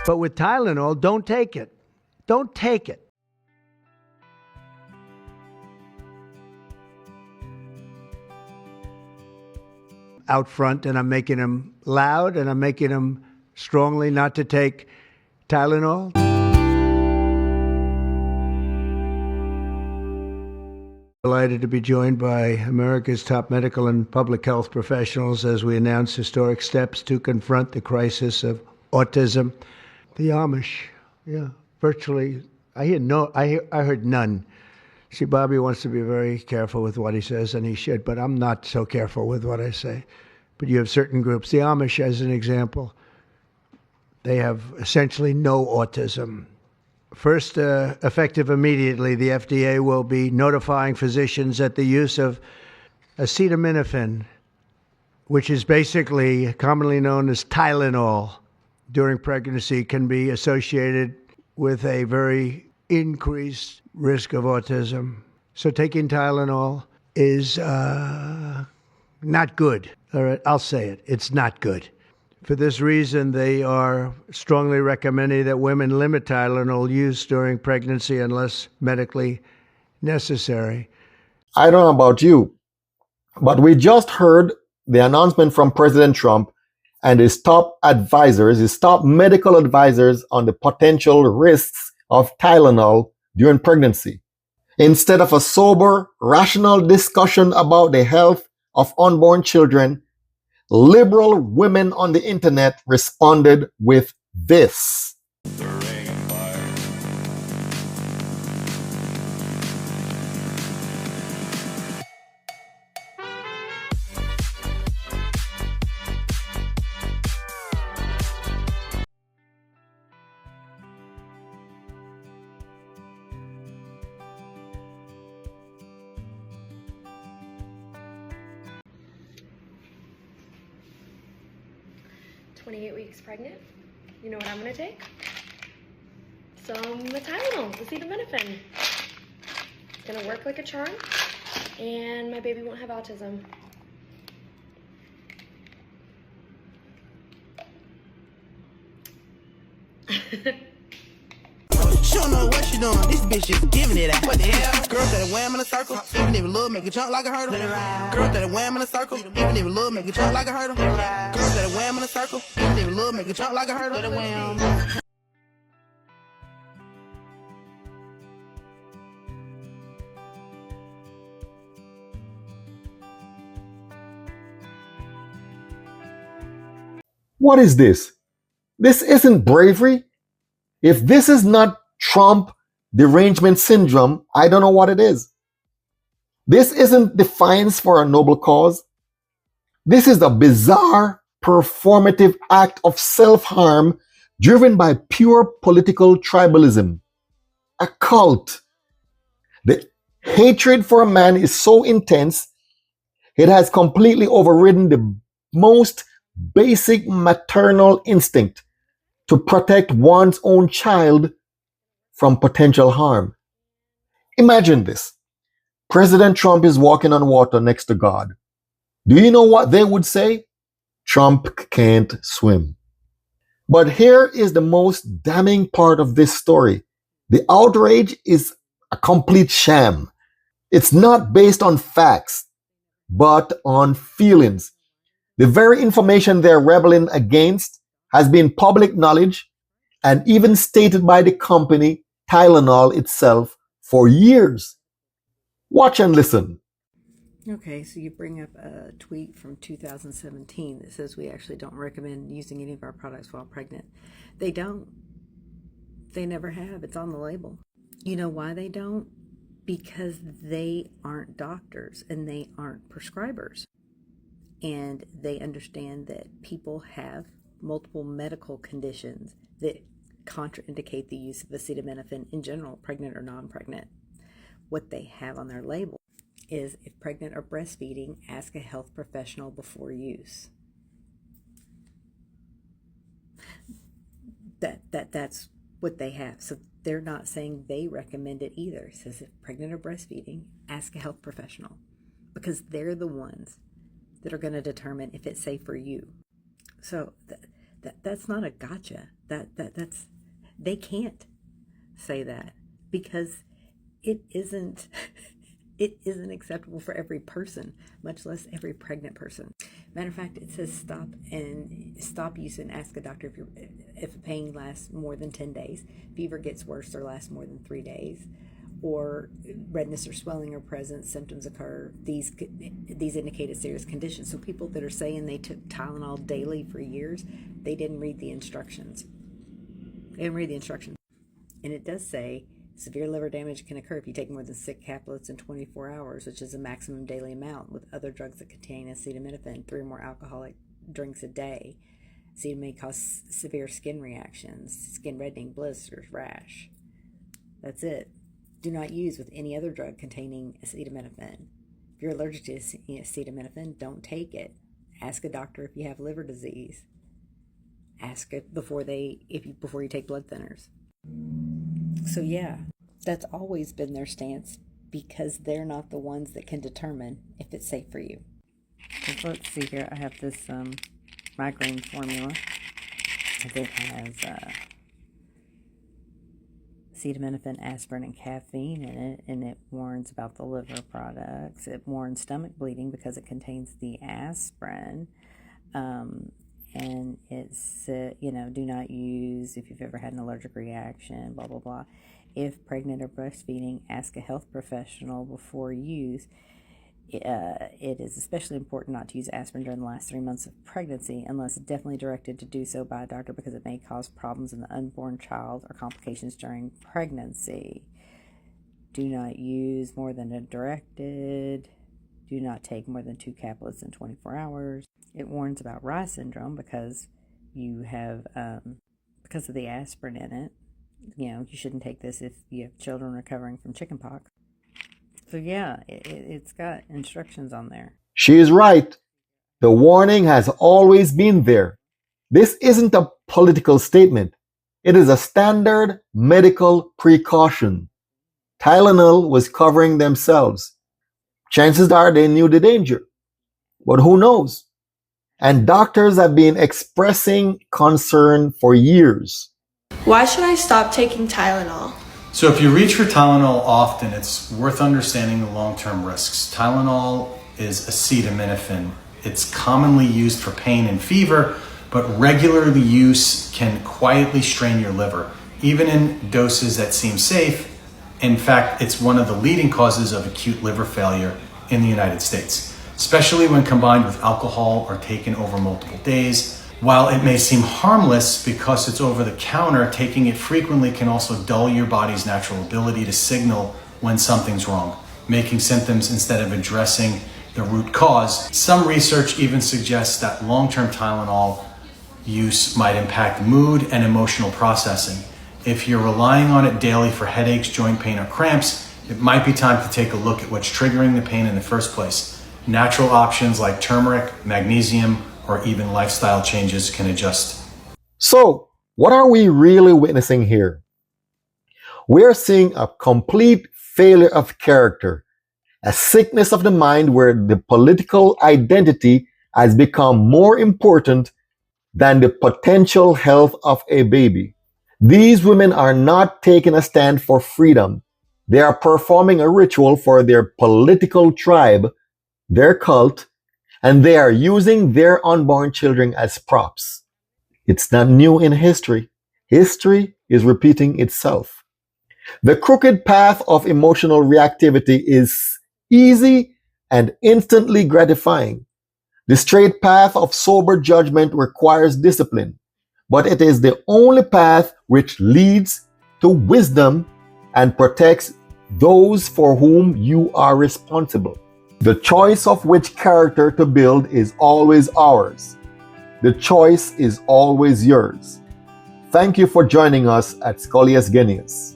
But with Tylenol, don't take it. Don't take it. Out front, and I'm making them loud, and I'm making them strongly not to take Tylenol. Delighted to be joined by America's top medical and public health professionals as we announce historic steps to confront the crisis of autism. The Amish, virtually, I heard none. See, Bobby wants to be very careful with what he says, and he should, but I'm not so careful with what I say. But you have certain groups. The Amish, as an example, they have essentially no autism. First, effective immediately, the FDA will be notifying physicians that the use of acetaminophen, which is basically commonly known as Tylenol, during pregnancy can be associated with a very increased risk of autism. So taking Tylenol is not good. All right, I'll say it. It's not good. For this reason, they are strongly recommending that women limit Tylenol use during pregnancy unless medically necessary. I don't know about you, but we just heard the announcement from President Trump and his top advisors, his top medical advisors on the potential risks of Tylenol during pregnancy. Instead of a sober, rational discussion about the health of unborn children, liberal women on the internet responded with this. 28 weeks pregnant. You know what I'm gonna take? Some Tylenol, acetaminophen. It's gonna work like a charm, and my baby won't have autism. She don't know what she doing. This bitch just giving it out. What the hell? Girl that wham in a circle, even if love make a jump like a hurdle. Girl that wham in a circle, even if love make a jump like a hurdle. Girl that wham in a circle, even if love make a jump like a hurdle. What is this? This isn't bravery. If this is not Trump derangement syndrome, I don't know what it is. This isn't defiance for a noble cause. This is a bizarre, performative act of self-harm driven by pure political tribalism. A cult. The hatred for a man is so intense, it has completely overridden the most basic maternal instinct to protect one's own child from potential harm. Imagine this. President Trump is walking on water next to God. Do you know what they would say? Trump can't swim. But here is the most damning part of this story. The outrage is a complete sham. It's not based on facts, but on feelings. The very information they're rebelling against has been public knowledge and even stated by the company Tylenol itself for years. Watch and listen. Okay, so you bring up a tweet from 2017 that says we actually don't recommend using any of our products while pregnant. They don't. They never have. It's on the label. You know why they don't? Because they aren't doctors and they aren't prescribers. And they understand that people have multiple medical conditions that contraindicate the use of acetaminophen in general, pregnant or non-pregnant. What they have on their label is, if pregnant or breastfeeding, ask a health professional before use. That's what they have. So they're not saying they recommend it either. It says if pregnant or breastfeeding, ask a health professional, because they're the ones that are going to determine if it's safe for you. So That's not a gotcha. That's they can't say that because it isn't it isn't acceptable for every person, much less every pregnant person. Matter of fact, it says stop use and ask a doctor if pain lasts more than 10 days, fever gets worse or lasts more than 3 days, or redness or swelling are present, symptoms occur. These indicate a serious condition. So people that are saying they took Tylenol daily for years, they didn't read the instructions. They didn't read the instructions. And it does say severe liver damage can occur if you take more than 6 caplets in 24 hours, which is a maximum daily amount, with other drugs that contain acetaminophen, 3 or more alcoholic drinks a day. Acetam may cause severe skin reactions, skin reddening, blisters, rash. That's it. Do not use with any other drug containing acetaminophen. If you're allergic to acetaminophen, don't take it. Ask a doctor if you have liver disease. Ask it before you take blood thinners. So yeah, that's always been their stance because they're not the ones that can determine if it's safe for you. So let's see here. I have this migraine formula. It has acetaminophen, aspirin, and caffeine in it, and it warns about the liver products. It warns stomach bleeding because it contains the aspirin. And it's, do not use if you've ever had an allergic reaction, blah, blah, blah. If pregnant or breastfeeding, ask a health professional before use. It is especially important not to use aspirin during the last 3 months of pregnancy unless definitely directed to do so by a doctor because it may cause problems in the unborn child or complications during pregnancy. Do not use more than directed. Do not take more than 2 caplets in 24 hours. It warns about Rye syndrome because you have, because of the aspirin in it. You shouldn't take this if you have children recovering from chickenpox. So yeah, it's got instructions on there. She is right. The warning has always been there. This isn't a political statement. It is a standard medical precaution. Tylenol was covering themselves. Chances are they knew the danger. But who knows? And doctors have been expressing concern for years. Why should I stop taking Tylenol? So if you reach for Tylenol often, it's worth understanding the long-term risks. Tylenol is acetaminophen. It's commonly used for pain and fever, but regular use can quietly strain your liver, even in doses that seem safe. In fact, it's one of the leading causes of acute liver failure in the United States, especially when combined with alcohol or taken over multiple days. While it may seem harmless because it's over the counter, taking it frequently can also dull your body's natural ability to signal when something's wrong, making symptoms instead of addressing the root cause. Some research even suggests that long-term Tylenol use might impact mood and emotional processing. If you're relying on it daily for headaches, joint pain, or cramps, it might be time to take a look at what's triggering the pain in the first place. Natural options like turmeric, magnesium, or even lifestyle changes can adjust. So, what are we really witnessing here? We're seeing a complete failure of character, a sickness of the mind where the political identity has become more important than the potential health of a baby. These women are not taking a stand for freedom. They are performing a ritual for their political tribe, their cult, and they are using their unborn children as props. It's not new in history. History is repeating itself. The crooked path of emotional reactivity is easy and instantly gratifying. The straight path of sober judgment requires discipline, but it is the only path which leads to wisdom and protects those for whom you are responsible. The choice of which character to build is always ours. The choice is always yours. Thank you for joining us at Skolias, Geneas.